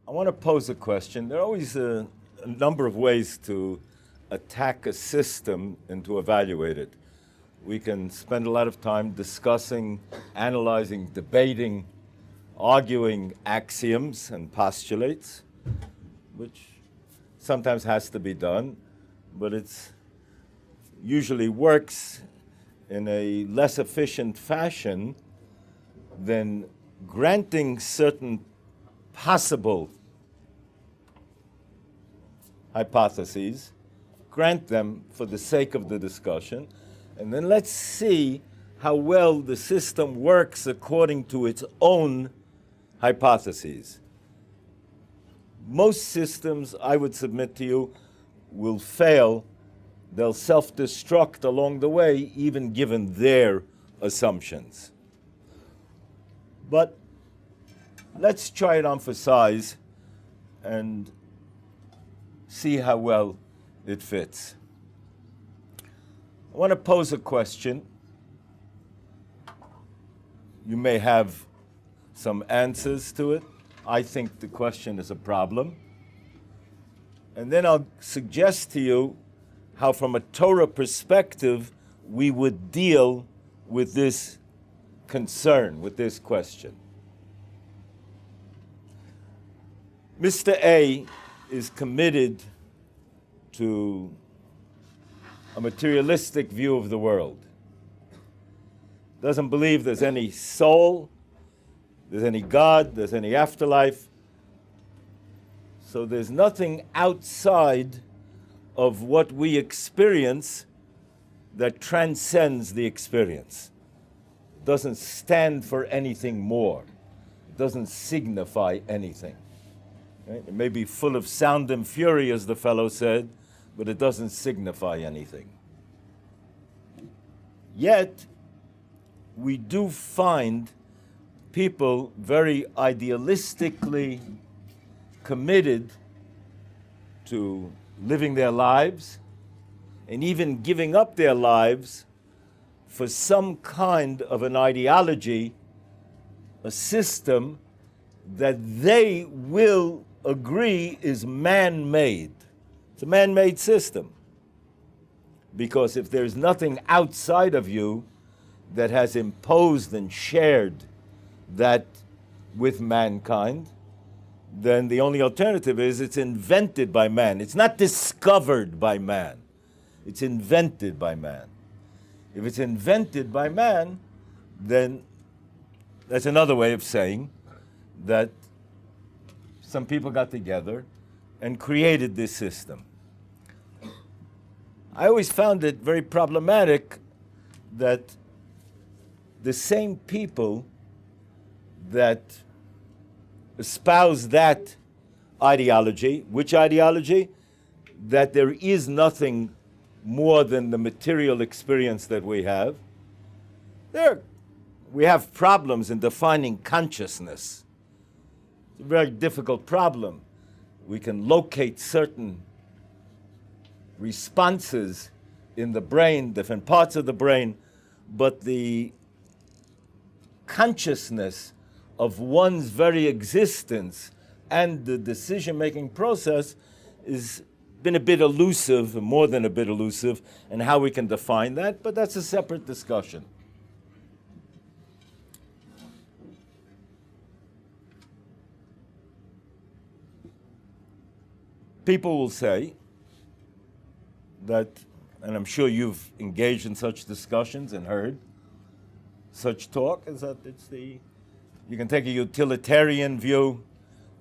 I want to pose a question. There are always a number of ways to attack a system and to evaluate it. We can spend a lot of time discussing, analyzing, debating, arguing axioms and postulates, which sometimes has to be done, but it usually works in a less efficient fashion than granting certain possible hypotheses, grant them for the sake of the discussion, and then let's see how well the system works according to its own hypotheses. Most systems, I would submit to you, will fail. They'll self-destruct along the way, even given their assumptions. But let's try it on for size and see how well it fits. I want to pose a question. You may have some answers to it. I think the question is a problem. And then I'll suggest to you how, from a Torah perspective, we would deal with this concern, with this question. Mr. A is committed to a materialistic view of the world. Doesn't believe there's any soul, there's any God, there's any afterlife. So there's nothing outside of what we experience that transcends the experience. It doesn't stand for anything more. It doesn't signify anything. Right? It may be full of sound and fury, as the fellow said, but it doesn't signify anything. Yet, we do find people very idealistically committed to living their lives and even giving up their lives for some kind of an ideology, a system that they will agree is man-made. It's a man-made system. Because if there's nothing outside of you that has imposed and shared that with mankind, then the only alternative is it's invented by man. It's not discovered by man. It's invented by man. If it's invented by man, then that's another way of saying that some people got together and created this system. I always found it very problematic that the same people that espouse that ideology, which ideology? That there is nothing more than the material experience that we have. We have problems in defining consciousness. It's a very difficult problem. We can locate certain responses in the brain, different parts of the brain, but the consciousness of one's very existence and the decision-making process has been a bit elusive, more than a bit elusive, and how we can define that, but that's a separate discussion. People will say that, and I'm sure you've engaged in such discussions and heard such talk, is that you can take a utilitarian view,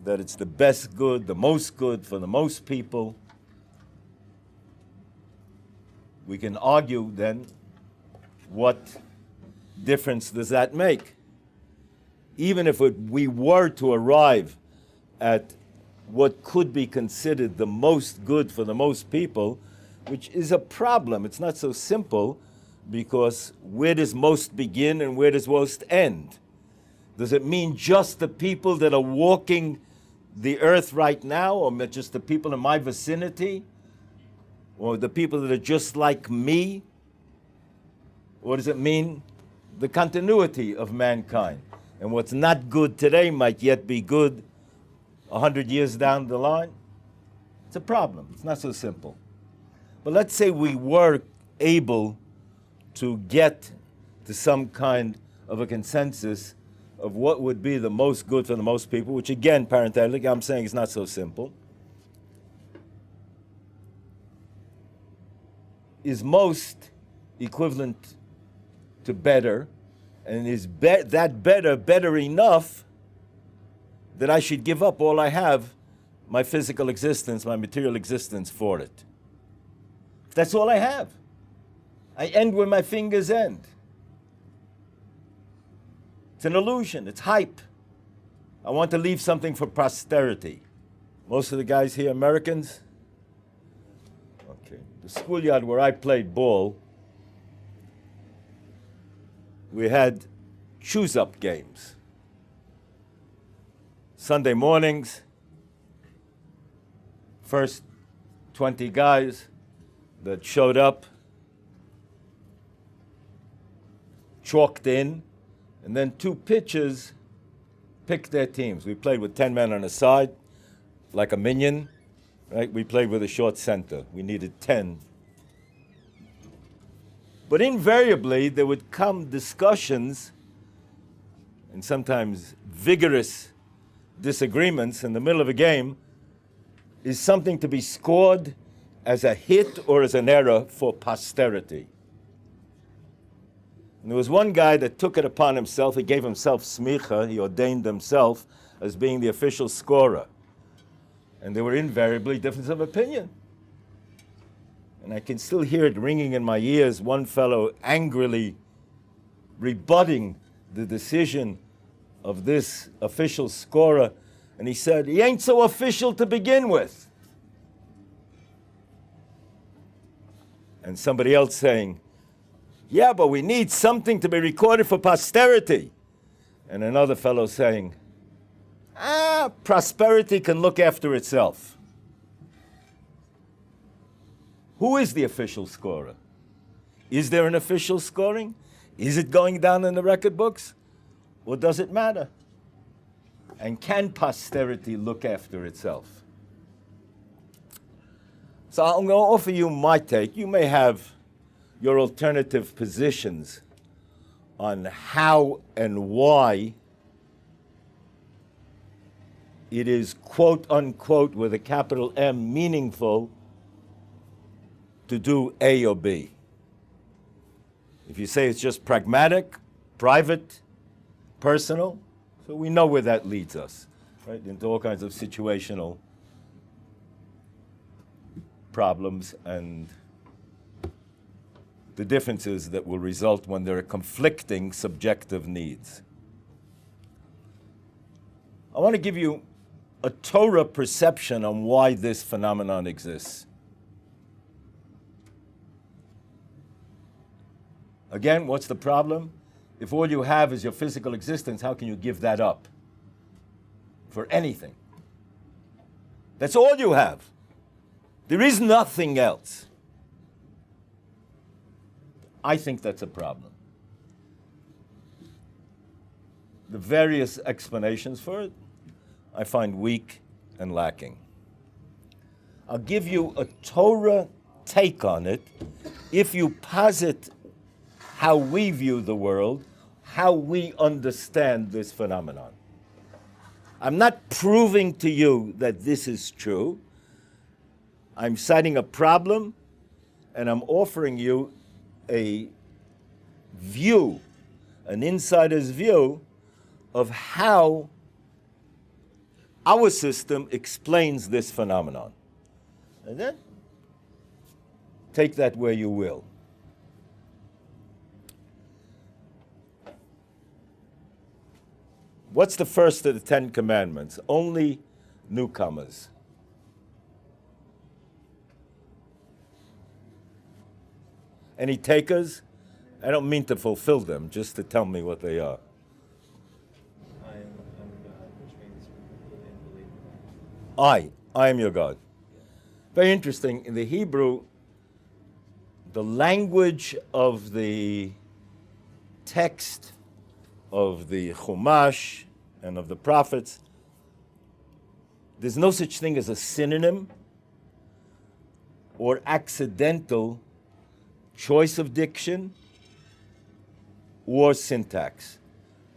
that it's the best good, the most good for the most people. We can argue then, what difference does that make? Even if we were to arrive at what could be considered the most good for the most people, which is a problem. It's not so simple, because where does most begin and where does most end? Does it mean just the people that are walking the earth right now, or just the people in my vicinity, or the people that are just like me? Or does it mean the continuity of mankind? And what's not good today might yet be good 100 years down the line? It's a problem. It's not so simple. But let's say we were able to get to some kind of a consensus of what would be the most good for the most people, which again, parenthetically, I'm saying is not so simple. Is most equivalent to better, and is that better enough that I should give up all I have, my physical existence, my material existence, for it? If that's all I have, I end where my fingers end. It's an illusion. It's hype. I want to leave something for posterity. Most of the guys here Americans? Okay. The schoolyard where I played ball, we had choose-up games. Sunday mornings, first 20 guys that showed up, chalked in, and then 2 pitchers picked their teams. We played with 10 men on a side, like a minion, right? We played with a short center. We needed 10. But invariably, there would come discussions and sometimes vigorous disagreements in the middle of a game. Is something to be scored as a hit or as an error for posterity? And there was one guy that took it upon himself. He gave himself smicha. He ordained himself as being the official scorer. And there were invariably differences of opinion. And I can still hear it ringing in my ears, one fellow angrily rebutting the decision of this official scorer. And he said, he ain't so official to begin with. And somebody else saying, yeah, but we need something to be recorded for posterity. And another fellow saying, prosperity can look after itself. Who is the official scorer? Is there an official scoring? Is it going down in the record books? Or does it matter? And can posterity look after itself? So I'm going to offer you my take. You may have your alternative positions on how and why it is, quote unquote, with a capital M, meaningful to do A or B. If you say it's just pragmatic, private, personal, so we know where that leads us, right? Into all kinds of situational problems and the differences that will result when there are conflicting subjective needs. I want to give you a Torah perception on why this phenomenon exists. Again, what's the problem? If all you have is your physical existence, how can you give that up for anything? That's all you have. There is nothing else. I think that's a problem. The various explanations for it I find weak and lacking. I'll give you a Torah take on it if you posit how we view the world, how we understand this phenomenon. I'm not proving to you that this is true. I'm citing a problem, and I'm offering you a view, an insider's view of how our system explains this phenomenon. And then take that where you will. What's the first of the 10 commandments? Only newcomers. Any takers? I don't mean to fulfill them, just to tell me what they are. I am God, which means believe in God. I am your God. Very interesting. In the Hebrew, the language of the text of the Chumash and of the prophets, there's no such thing as a synonym or accidental choice of diction or syntax.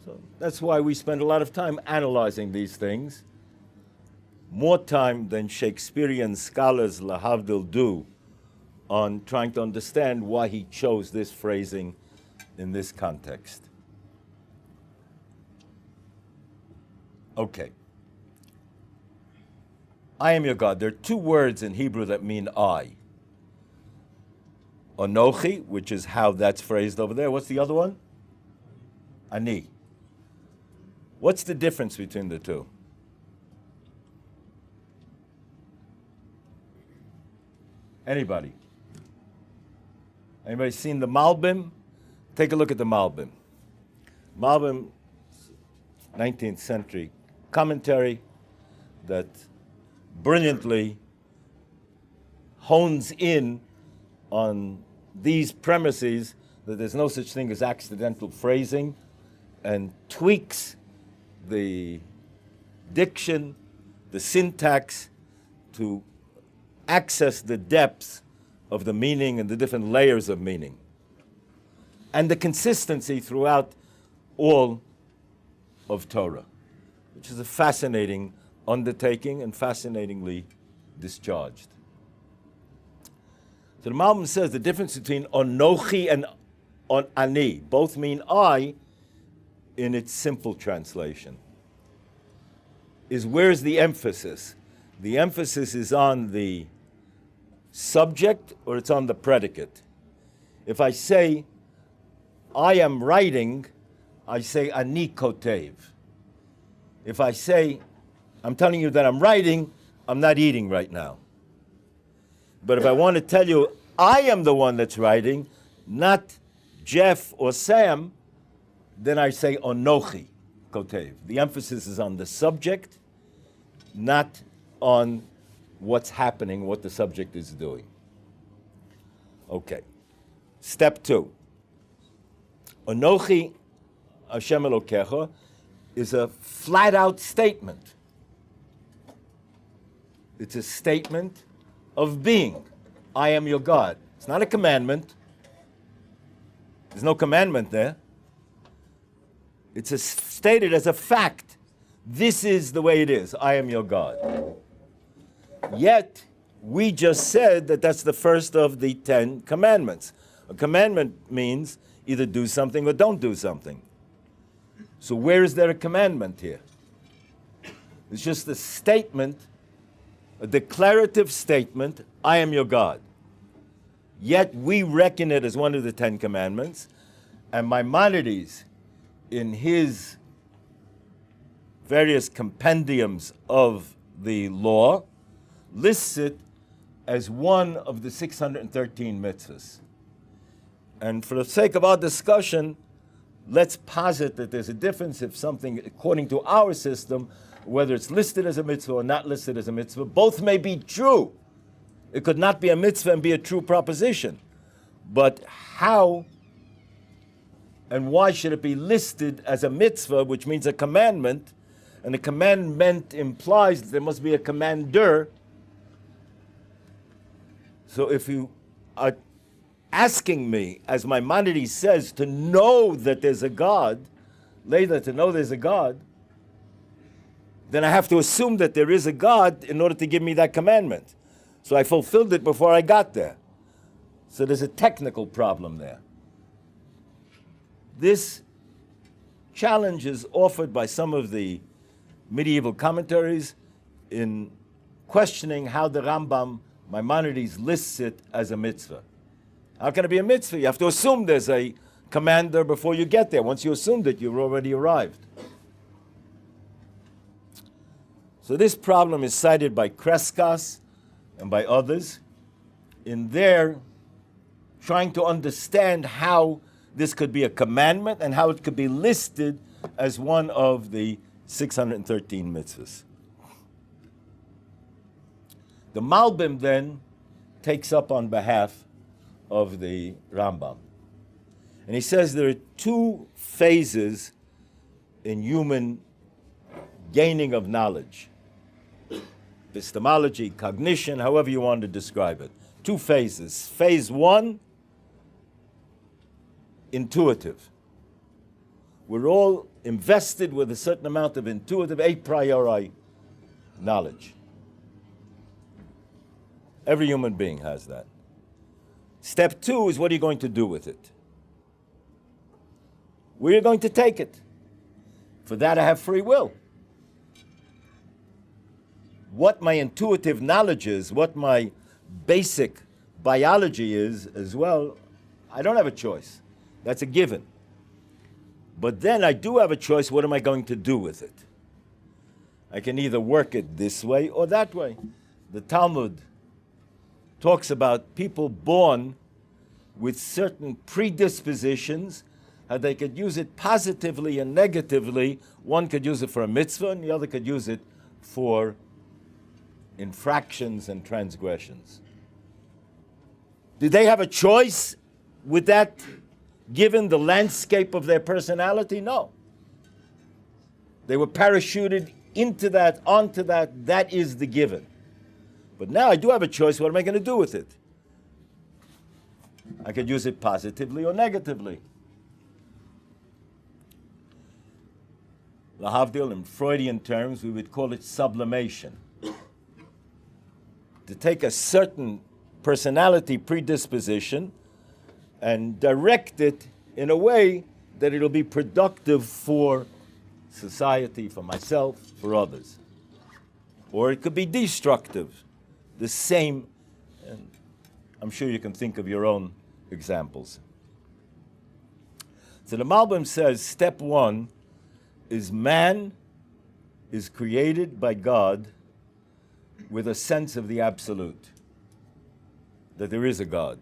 So that's why we spend a lot of time analyzing these things, more time than Shakespearean scholars, lahavdil, do on trying to understand why he chose this phrasing in this context. Okay. I am your God. There are two words in Hebrew that mean I. Anochi, which is how that's phrased over there. What's the other one? Ani. What's the difference between the two? Anybody? Anybody seen the Malbim? Take a look at the Malbim. Malbim, 19th century commentary that brilliantly hones in on these premises that there's no such thing as accidental phrasing and tweaks the diction, the syntax to access the depths of the meaning and the different layers of meaning and the consistency throughout all of Torah, which is a fascinating undertaking and fascinatingly discharged. So the Malbim says the difference between Onochi and Ani, both mean I in its simple translation, is where's the emphasis? The emphasis is on the subject or it's on the predicate. If I say, I am writing, I say Ani kotev. If I say, I'm telling you that I'm writing, I'm not eating right now. But if I want to tell you I am the one that's writing, not Jeff or Sam, then I say Onochi kotev. The emphasis is on the subject, not on what's happening, what the subject is doing. Okay. Step 2. Onochi Hashem Elokecha is a flat-out statement. It's a statement of being. I am your God. It's not a commandment. There's no commandment there. It's stated as a fact. This is the way it is. I am your God. Yet, we just said that that's the first of the 10 commandments. A commandment means either do something or don't do something. So where is there a commandment here? It's just a statement, a declarative statement, I am your God. Yet we reckon it as one of the 10 commandments, and Maimonides, in his various compendiums of the law, lists it as one of the 613 mitzvahs. And for the sake of our discussion, let's posit that there's a difference if something, according to our system, whether it's listed as a mitzvah or not listed as a mitzvah, both may be true. It could not be a mitzvah and be a true proposition. But how and why should it be listed as a mitzvah, which means a commandment, and the commandment implies that there must be a commander. So if you are asking me, as Maimonides says, to know that there's a God, later to know there's a God, then I have to assume that there is a God in order to give me that commandment. So I fulfilled it before I got there. So there's a technical problem there. This challenge is offered by some of the medieval commentaries in questioning how the Rambam, Maimonides, lists it as a mitzvah. How can it be a mitzvah? You have to assume there's a commander before you get there. Once you assumed it, you've already arrived. So this problem is cited by Kreskas and by others in their trying to understand how this could be a commandment and how it could be listed as one of the 613 mitzvahs. The Malbim then takes up on behalf of the Rambam. And he says there are two phases in human gaining of knowledge. Epistemology, cognition, however you want to describe it. Two phases. Phase one, intuitive. We're all invested with a certain amount of intuitive, a priori knowledge. Every human being has that. Step two is, what are you going to do with it? Where are you going to take it? For that I have free will. What my intuitive knowledge is, what my basic biology is as well, I don't have a choice. That's a given. But then I do have a choice, what am I going to do with it? I can either work it this way or that way. The Talmud talks about people born with certain predispositions, how they could use it positively and negatively. One could use it for a mitzvah, and the other could use it for infractions and transgressions. Did they have a choice with that, given the landscape of their personality? No. They were parachuted into that, onto that. That is the given. But now I do have a choice. What am I going to do with it? I could use it positively or negatively. Lahavdil, in Freudian terms, we would call it sublimation. To take a certain personality predisposition and direct it in a way that it'll be productive for society, for myself, for others. Or it could be destructive. The same, and I'm sure you can think of your own examples. So the Malbim says step one is man is created by God with a sense of the absolute, that there is a God.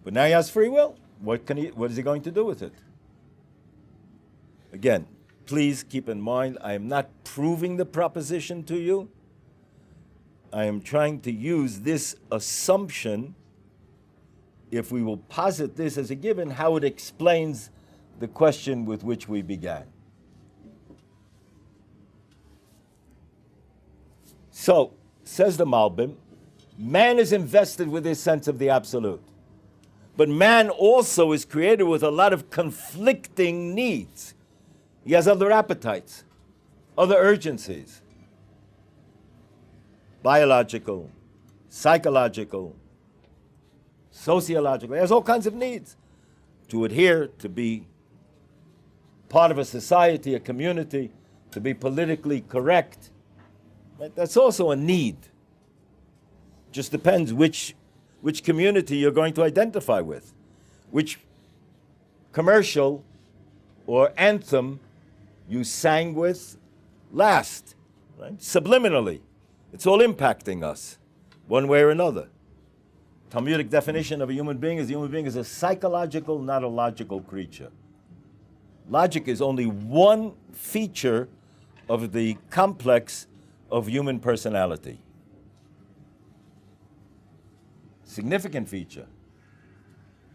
But now he has free will. What is he going to do with it? Again, please keep in mind, I am not proving the proposition to you. I am trying to use this assumption, if we will posit this as a given, how it explains the question with which we began. So, says the Malbim, man is invested with this sense of the absolute. But man also is created with a lot of conflicting needs. He has other appetites, other urgencies. Biological, psychological, sociological. He has all kinds of needs to adhere, to be part of a society, a community, to be politically correct. Right? That's also a need. Just depends which community you're going to identify with, which commercial or anthem you sang with last, right? Subliminally. It's all impacting us, one way or another. Talmudic definition of a human being is a psychological, not a logical creature. Logic is only one feature of the complex of human personality. Significant feature,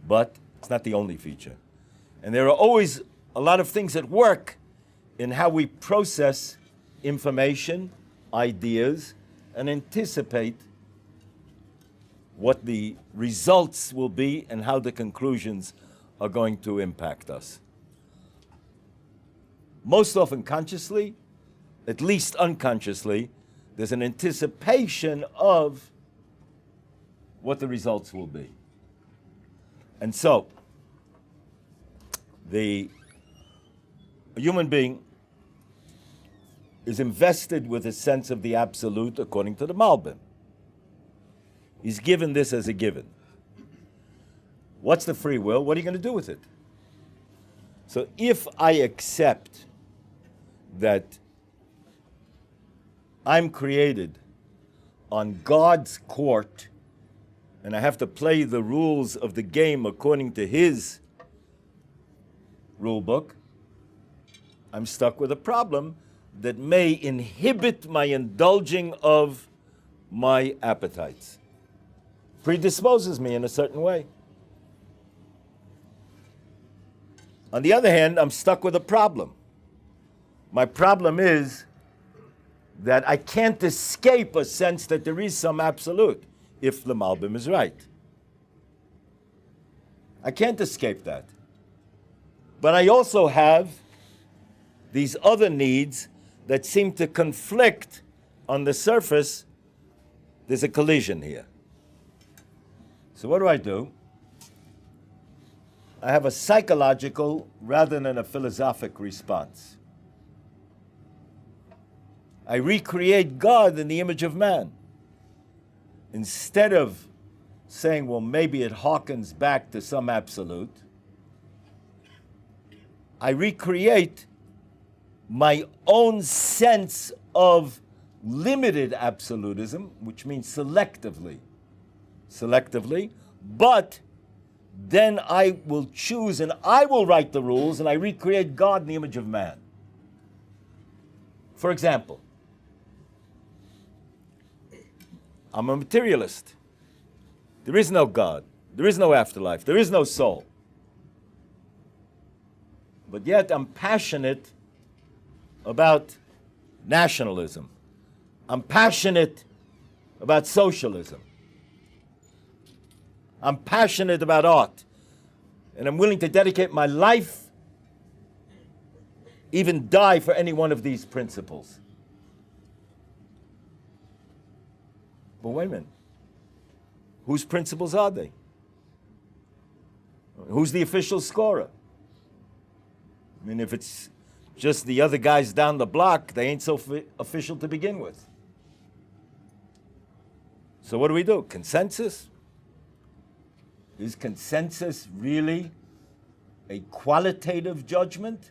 but it's not the only feature. And there are always a lot of things at work in how we process information, ideas, and anticipate what the results will be and how the conclusions are going to impact us. Most often consciously, at least unconsciously, there's an anticipation of what the results will be. And so, a human being is invested with a sense of the absolute according to the Malbim. He's given this as a given. What's the free will? What are you going to do with it? So if I accept that I'm created on God's court and I have to play the rules of the game according to His rule book, I'm stuck with a problem that may inhibit my indulging of my appetites, predisposes me in a certain way. On the other hand, I'm stuck with a problem. My problem is that I can't escape a sense that there is some absolute, if the Malbim is right. I can't escape that. But I also have these other needs that seem to conflict on the surface. There's a collision here. So what do? I have a psychological rather than a philosophic response. I recreate God in the image of man. Instead of saying, well, maybe it harkens back to some absolute, I recreate my own sense of limited absolutism, which means selectively, but then I will choose and I will write the rules and I recreate God in the image of man. For example, I'm a materialist. There is no God. There is no afterlife. There is no soul. But yet I'm passionate about nationalism. I'm passionate about socialism. I'm passionate about art. And I'm willing to dedicate my life, even die for any one of these principles. But wait a minute. Whose principles are they? Who's the official scorer? I mean, if it's just the other guys down the block, they ain't so official to begin with. So what do? Consensus? Is consensus really a qualitative judgment?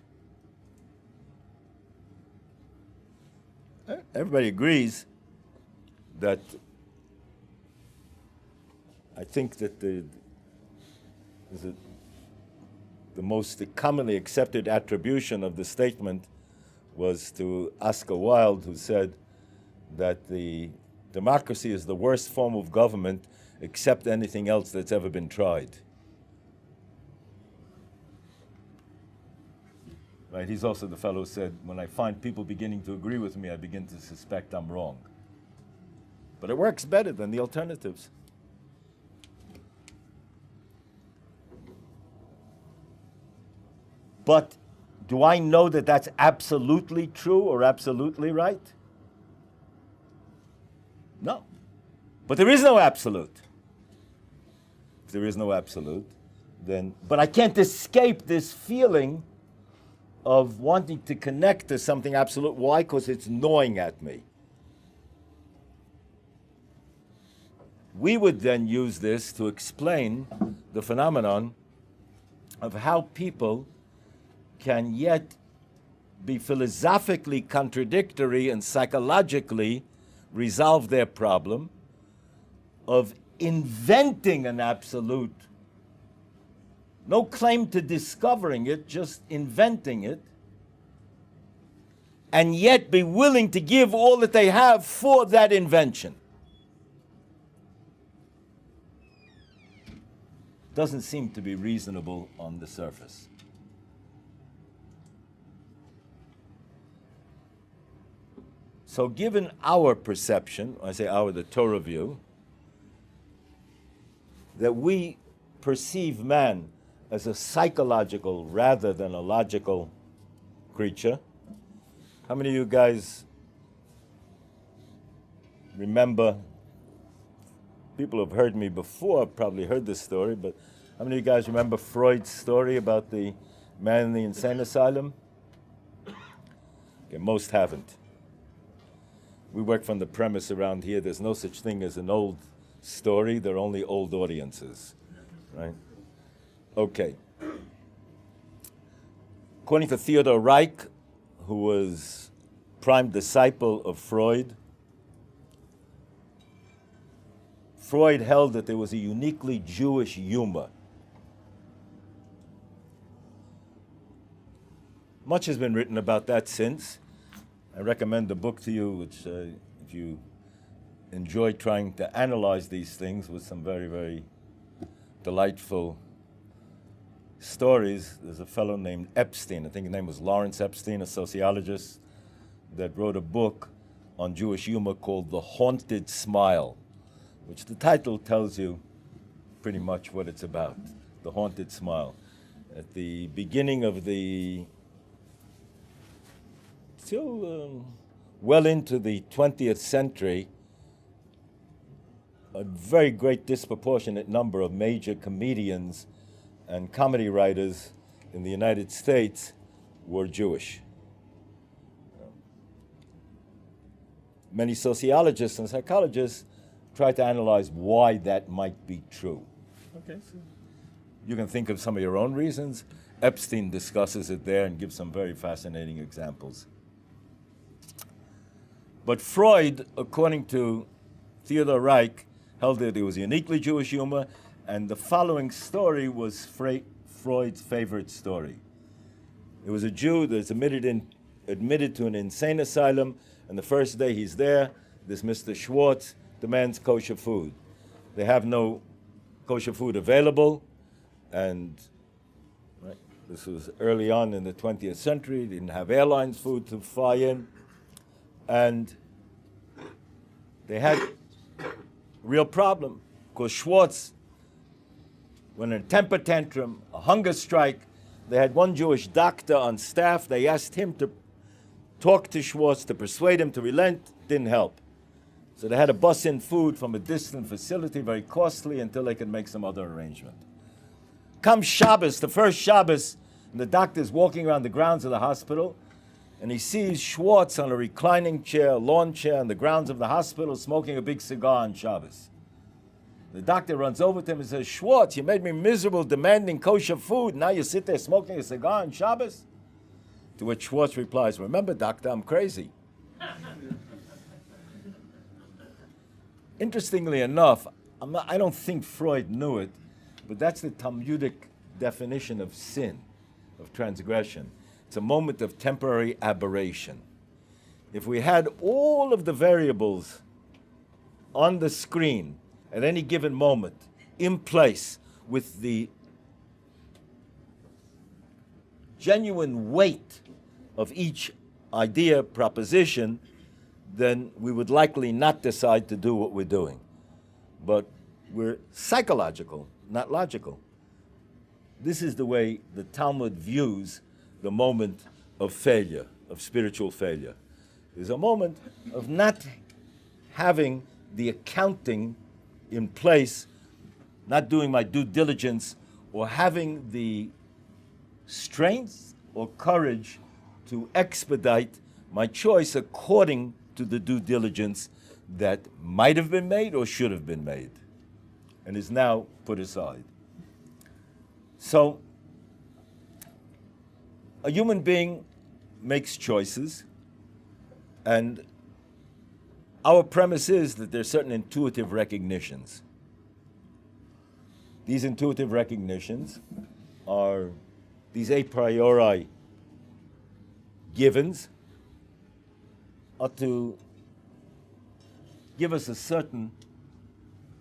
Everybody agrees that I think that the most commonly accepted attribution of the statement was to Oscar Wilde, who said that the democracy is the worst form of government except anything else that's ever been tried. Right? He's also the fellow who said, when I find people beginning to agree with me, I begin to suspect I'm wrong. But it works better than the alternatives. But do I know that that's absolutely true or absolutely right? No. But there is no absolute. If there is no absolute, then, but I can't escape this feeling of wanting to connect to something absolute. Why? Because it's gnawing at me. We would then use this to explain the phenomenon of how people can yet be philosophically contradictory and psychologically resolve their problem of inventing an absolute. No claim to discovering it, just inventing it, and yet be willing to give all that they have for that invention. Doesn't seem to be reasonable on the surface. So given our perception, I say our, the Torah view, that we perceive man as a psychological rather than a logical creature. How many of you guys remember, people have heard me before, probably heard this story, but how many of you guys remember Freud's story about the man in the insane asylum? Okay, most haven't. we work from the premise around here, there's no such thing as an old story, there are only old audiences, right? Okay. According to Theodor Reich, who was prime disciple of Freud, Freud held that there was a uniquely Jewish humor. Much has been written about that since. I recommend the book to you, which if you enjoy trying to analyze these things with some very, very delightful stories. There's a fellow named Epstein, I think his name was Lawrence Epstein, a sociologist, that wrote a book on Jewish humor called The Haunted Smile, which the title tells you pretty much what it's about, The Haunted Smile. At the beginning of the still well into the 20th century, a very great disproportionate number of major comedians and comedy writers in the United States were Jewish. Many sociologists and psychologists try to analyze why that might be true. Okay, so you can think of some of your own reasons. Epstein discusses it there and gives some very fascinating examples. But Freud, according to Theodor Reich, held that it was uniquely Jewish humor, and the following story was Freud's favorite story. It was a Jew that's admitted to an insane asylum, and the first day he's there, this Mr. Schwartz demands kosher food. They have no kosher food available, and this was early on in the 20th century, they didn't have airlines food to fly in, and they had a real problem, because Schwartz went in a temper tantrum, a hunger strike. They had one Jewish doctor on staff. They asked him to talk to Schwartz to persuade him to relent. Didn't help. So they had to bus in food from a distant facility, very costly, until they could make some other arrangement. Comes Shabbos, the first Shabbos, and the doctor's walking around the grounds of the hospital, and he sees Schwartz on a reclining chair, lawn chair, on the grounds of the hospital, smoking a big cigar on Shabbos. The doctor runs over to him and says, "Schwartz, you made me miserable demanding kosher food. Now you sit there smoking a cigar on Shabbos?" To which Schwartz replies, "Remember, doctor, I'm crazy." Interestingly enough, I don't think Freud knew it, but that's the Talmudic definition of sin, of transgression. It's a moment of temporary aberration. If we had all of the variables on the screen at any given moment, in place, with the genuine weight of each idea, proposition, then we would likely not decide to do what we're doing. But we're psychological, not logical. This is the way the Talmud views the moment of failure, of spiritual failure. There's a moment of not having the accounting in place, not doing my due diligence, or having the strength or courage to expedite my choice according to the due diligence that might have been made or should have been made, and is now put aside. So, a human being makes choices, and our premise is that there are certain intuitive recognitions. These intuitive recognitions are these a priori givens, are to give us a certain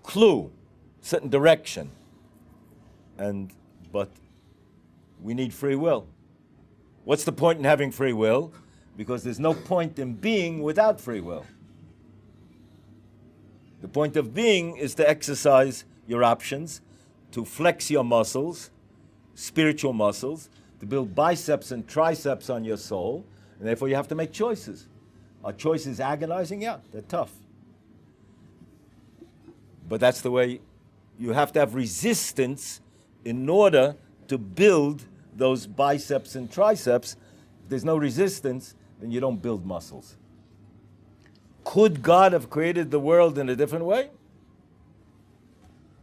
clue, certain direction, but we need free will. What's the point in having free will? Because there's no point in being without free will. The point of being is to exercise your options, to flex your muscles, spiritual muscles, to build biceps and triceps on your soul, and therefore you have to make choices. Are choices agonizing? Yeah, they're tough. But that's the way you have to have resistance in order to build those biceps and triceps. If there's no resistance, then you don't build muscles. Could God have created the world in a different way?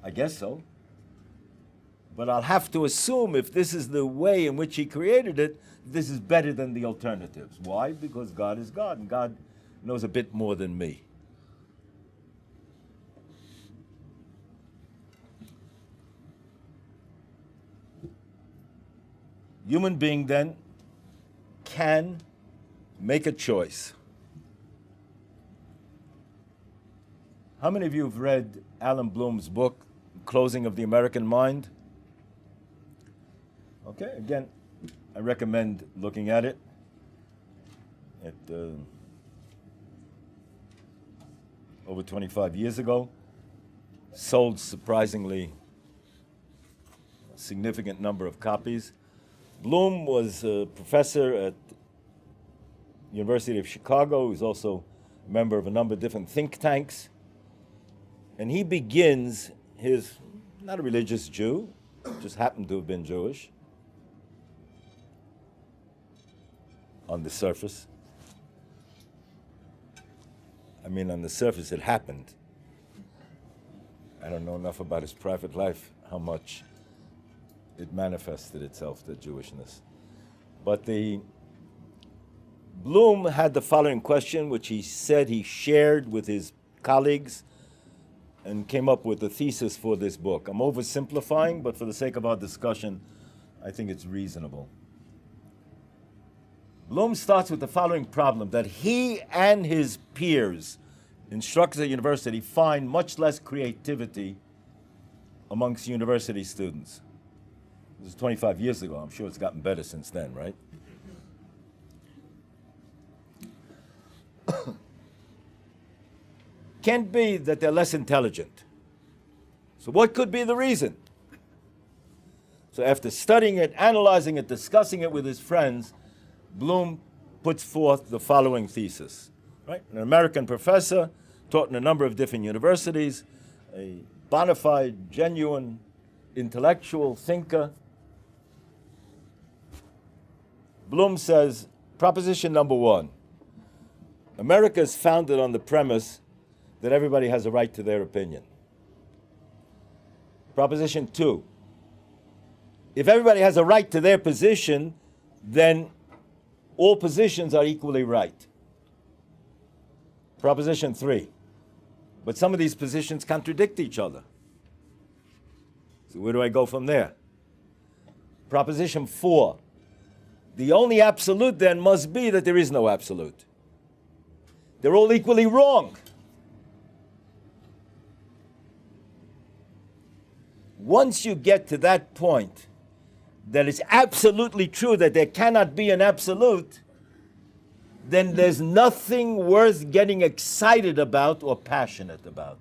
I guess so. But I'll have to assume if this is the way in which he created it, this is better than the alternatives. Why? Because God is God, and God knows a bit more than me. Human being then can make a choice. How many of you have read Alan Bloom's book, Closing of the American Mind? Okay, again, I recommend looking at it. Over 25 years ago, sold surprisingly a significant number of copies. Bloom was a professor at University of Chicago. He's also a member of a number of different think tanks. And he begins his, not a religious Jew, just happened to have been Jewish on the surface. I mean, on the surface it happened. I don't know enough about his private life, how much it manifested itself, the Jewishness. But Bloom had the following question, which he said he shared with his colleagues and came up with a thesis for this book. I'm oversimplifying, but for the sake of our discussion, I think it's reasonable. Bloom starts with the following problem, that he and his peers, instructors at university, find much less creativity amongst university students. This is 25 years ago. I'm sure it's gotten better since then, right? Can't be that they're less intelligent. So what could be the reason? So after studying it, analyzing it, discussing it with his friends, Bloom puts forth the following thesis. Right? An American professor, taught in a number of different universities, a bona fide, genuine, intellectual thinker. Bloom says, proposition number one, America is founded on the premise that everybody has a right to their opinion. Proposition two, if everybody has a right to their position, then all positions are equally right. Proposition three, but some of these positions contradict each other. So where do I go from there? Proposition four, the only absolute then must be that there is no absolute. They're all equally wrong. Once you get to that point, that it's absolutely true that there cannot be an absolute, then there's nothing worth getting excited about or passionate about.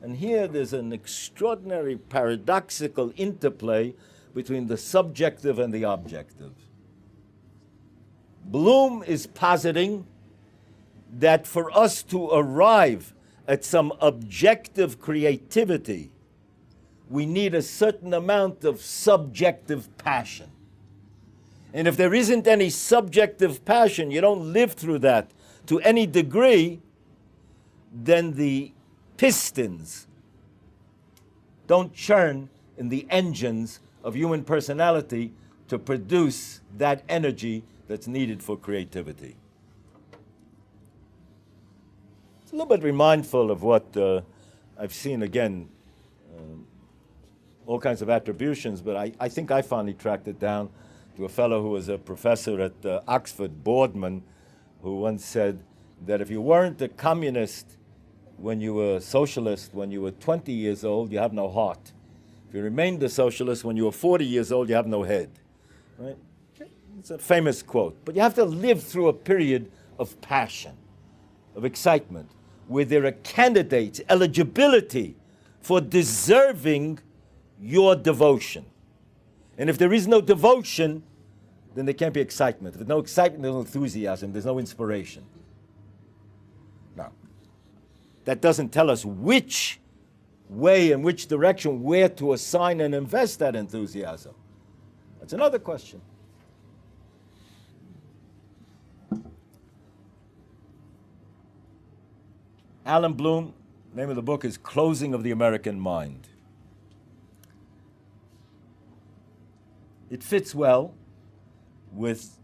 And here there's an extraordinary paradoxical interplay between the subjective and the objective. Bloom is positing that for us to arrive at some objective creativity, we need a certain amount of subjective passion. And if there isn't any subjective passion, you don't live through that to any degree, then the pistons don't churn in the engines of human personality to produce that energy that's needed for creativity. It's a little bit remindful of what I've seen again, all kinds of attributions, but I think I finally tracked it down to a fellow who was a professor at Oxford, Boardman, who once said that if you weren't a communist when you were a socialist when you were 20 years old, you have no heart. If you remained a socialist when you were 40 years old, you have no head. Right? It's a famous quote. But you have to live through a period of passion, of excitement, where there are candidates, eligibility for deserving your devotion. And if there is no devotion, then there can't be excitement. If there's no excitement, there's no enthusiasm, there's no inspiration. Now, that doesn't tell us which way and which direction, where to assign and invest that enthusiasm. That's another question. Alan Bloom, name of the book is Closing of the American Mind. It fits well with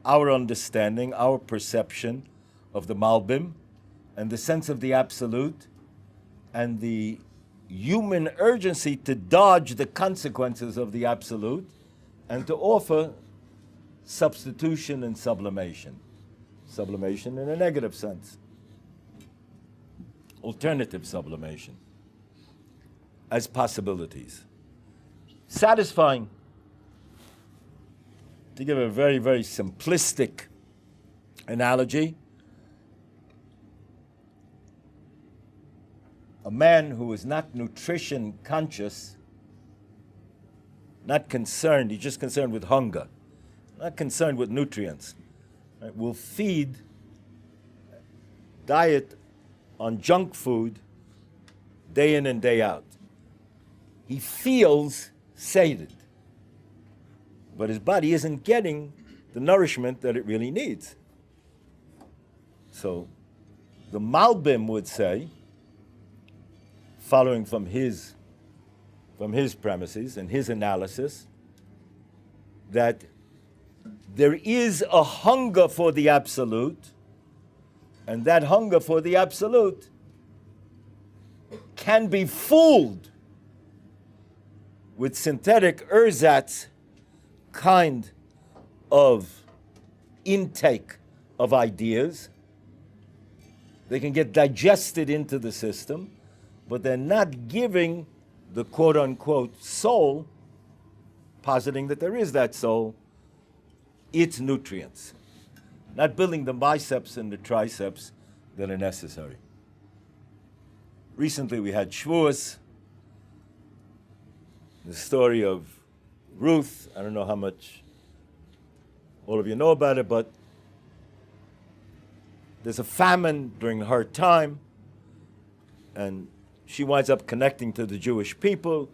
our understanding, our perception of the Malbim, and the sense of the absolute, and the human urgency to dodge the consequences of the absolute, and to offer substitution and sublimation. Sublimation in a negative sense. Alternative sublimation as possibilities. Satisfying. To give a very, very simplistic analogy, a man who is not nutrition conscious, not concerned, he's just concerned with hunger, not concerned with nutrients, right, will feed diet on junk food day in and day out. He feels sated, but his body isn't getting the nourishment that it really needs. So the Malbim would say, following from his premises and his analysis, that there is a hunger for the absolute, and that hunger for the absolute can be fooled with synthetic ersatz kind of intake of ideas. They can get digested into the system, but they're not giving the quote-unquote soul, positing that there is that soul, its nutrients, not building the biceps and the triceps that are necessary. Recently we had Shavuos, the story of Ruth. I don't know how much all of you know about it, but there's a famine during her time, and she winds up connecting to the Jewish people.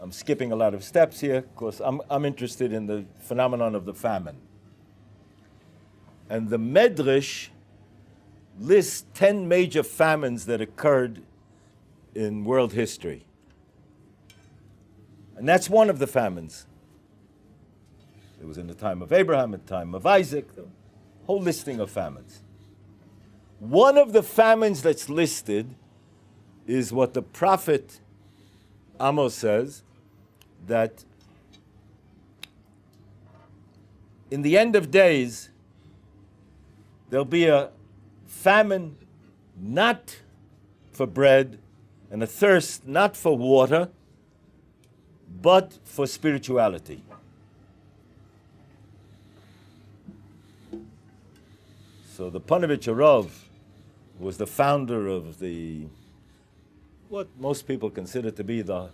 I'm skipping a lot of steps here, because I'm interested in the phenomenon of the famine. And the Medrash lists 10 major famines that occurred in world history. And that's one of the famines. It was in the time of Abraham, the time of Isaac, the whole listing of famines. One of the famines that's listed is what the prophet Amos says, that in the end of days, there'll be a famine not for bread and a thirst not for water, but for spirituality. So the Panovich Arav was the founder of what most people consider to be the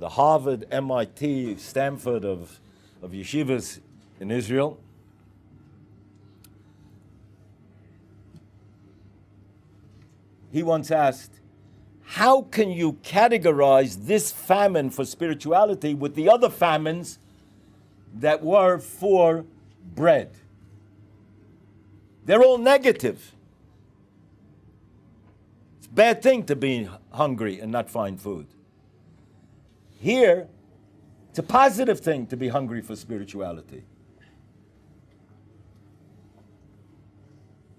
Harvard, MIT, Stanford of yeshivas in Israel. He once asked, how can you categorize this famine for spirituality with the other famines that were for bread? They're all negative. It's a bad thing to be hungry and not find food. Here, it's a positive thing to be hungry for spirituality.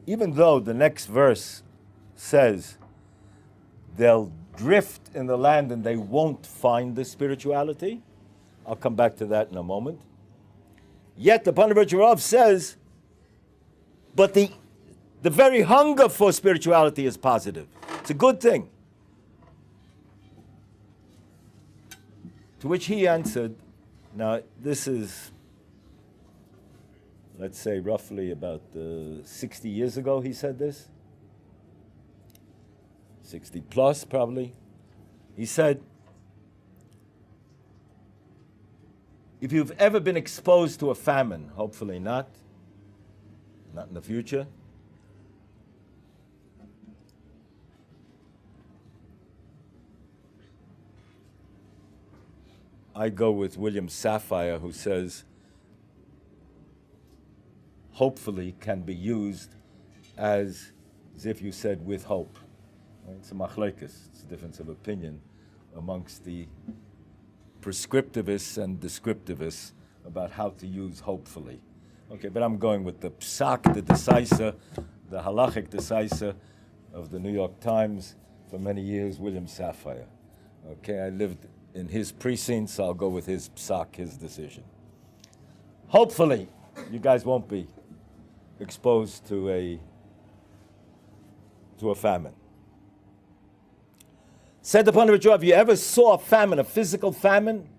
Even though the next verse says they'll drift in the land and they won't find the spirituality. I'll come back to that in a moment. Yet the Panovich Rav says, but the very hunger for spirituality is positive. It's a good thing. To which he answered, now this is, let's say roughly about 60 years ago he said this. 60 plus probably. He said, if you've ever been exposed to a famine, hopefully not in the future, I go with William Safire, who says, hopefully can be used as as if you said with hope. Right? It's a machlekes, it's a difference of opinion amongst the prescriptivists and descriptivists about how to use hopefully. Okay, but I'm going with the psak, the decisive, the halachic decisive of the New York Times for many years, William Safire. Okay, I lived in his precincts, so I'll go with his psak, his decision. Hopefully, you guys won't be exposed to a famine. Said the Ponevezher, have you ever saw a famine, a physical famine?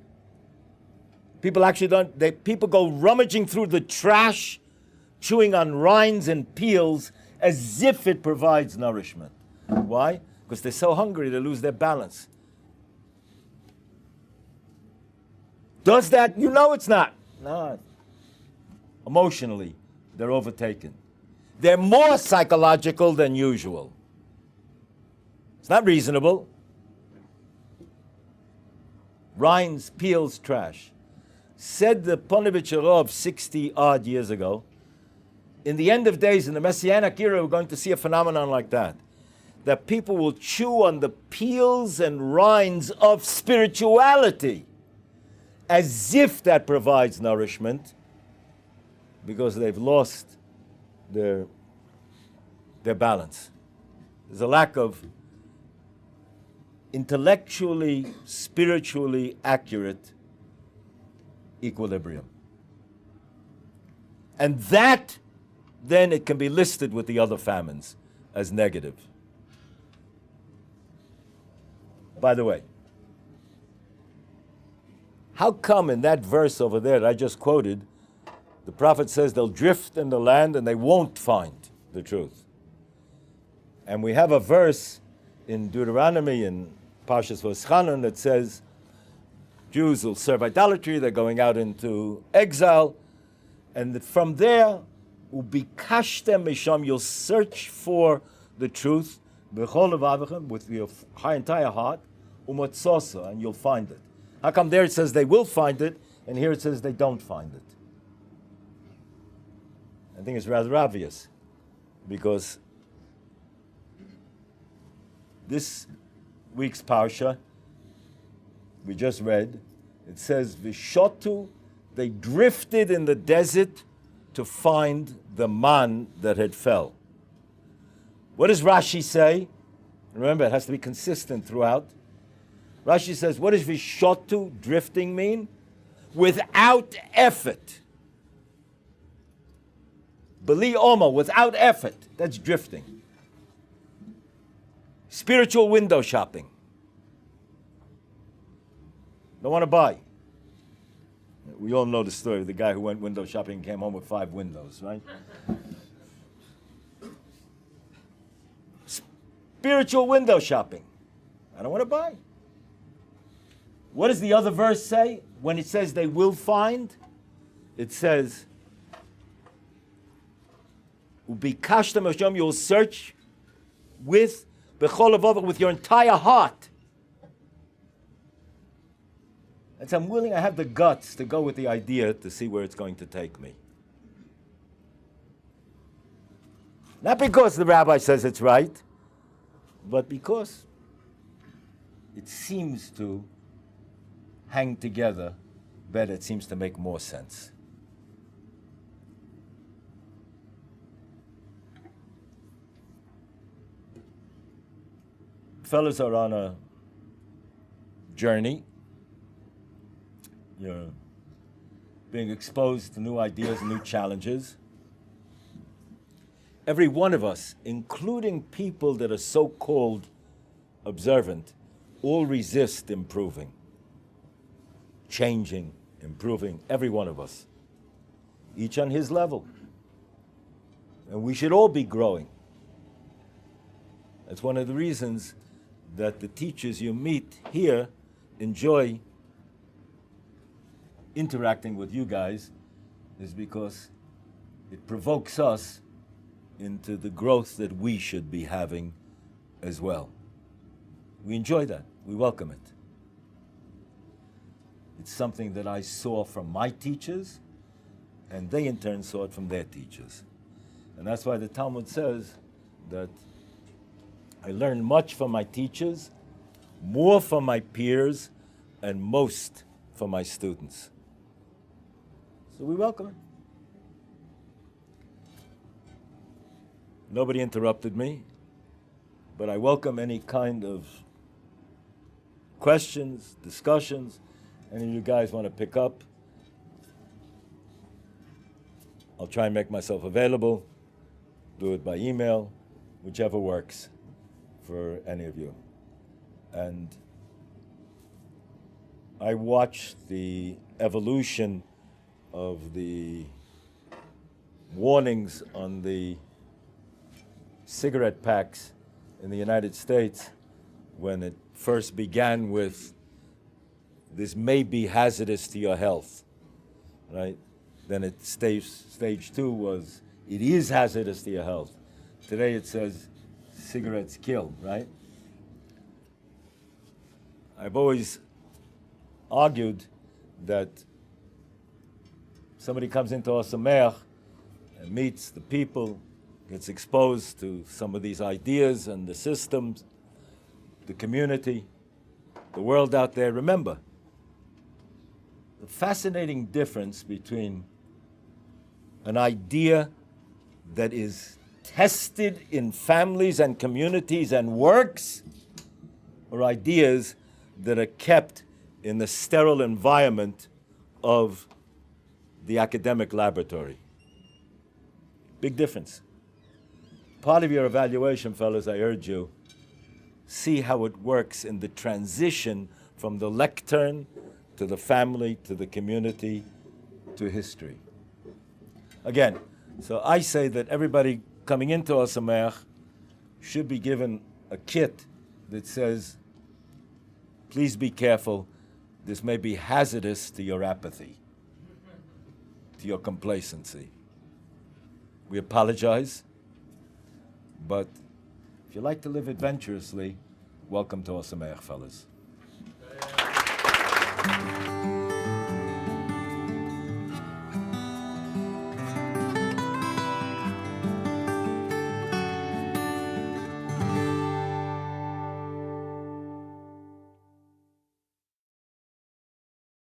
People actually don't, people go rummaging through the trash, chewing on rinds and peels as if it provides nourishment. Why? Because they're so hungry they lose their balance. Does that? You know it's not. No. Emotionally, they're overtaken. They're more psychological than usual. It's not reasonable. Rinds, peels, trash. Said the Ponevezher of 60-odd years ago, in the end of days, in the Messianic era, we're going to see a phenomenon like that people will chew on the peels and rinds of spirituality as if that provides nourishment, because they've lost their balance. There's a lack of intellectually, spiritually accurate equilibrium. And that, then it can be listed with the other famines as negative. By the way, how come in that verse over there that I just quoted, the prophet says they'll drift in the land and they won't find the truth? And we have a verse in Deuteronomy in Parshas Voschanan that says Jews will serve idolatry, they're going out into exile, and from there, ubikashtem misham, you'll search for the truth b'chol levavechem, with your entire heart, umatzosa, and you'll find it. How come there it says they will find it, and here it says they don't find it? I think it's rather obvious, because this week's parsha we just read, it says Vishotu, they drifted in the desert to find the man that had fell. What does Rashi say? Remember, it has to be consistent throughout. Rashi says, what does Vishotu, drifting, mean? Without effort. Beli Oma, without effort. That's drifting. Spiritual window shopping. Don't want to buy. We all know the story of the guy who went window shopping and came home with 5 windows, right? Spiritual window shopping. I don't want to buy. What does the other verse say? When it says they will find, it says, Ubikashtem Hashem, you'll search with bechol levavach, with your entire heart. And so I'm willing, I have the guts to go with the idea to see where it's going to take me. Not because the rabbi says it's right, but because it seems to hang together better. It seems to make more sense. Fellas are on a journey. You're being exposed to new ideas and new challenges. Every one of us, including people that are so-called observant, all resist improving, changing, improving, every one of us, each on his level. And we should all be growing. That's one of the reasons that the teachers you meet here enjoy interacting with you guys, is because it provokes us into the growth that we should be having as well. We enjoy that. We welcome it. It's something that I saw from my teachers, and they in turn saw it from their teachers. And that's why the Talmud says, that I learned much from my teachers, more from my peers, and most from my students. So we welcome it. Nobody interrupted me, but I welcome any kind of questions, discussions, any of you guys want to pick up. I'll try and make myself available, do it by email, whichever works for any of you. And I watched the evolution of the warnings on the cigarette packs in the United States when it first began with this may be hazardous to your health, right? Then it stage 2 was it is hazardous to your health. Today it says cigarettes kill, right? I've always argued that somebody comes into our Sameach and meets the people, gets exposed to some of these ideas and the systems, the community, the world out there. Remember, the fascinating difference between an idea that is tested in families and communities and works, or ideas that are kept in the sterile environment of the academic laboratory. Big difference. Part of your evaluation, fellas, I urge you, see how it works in the transition from the lectern to the family, to the community, to history. Again, so I say that everybody coming into our Sameach should be given a kit that says, please be careful, this may be hazardous to your apathy, to your complacency. We apologize, but if you like to live adventurously, welcome to our Sameach, fellas.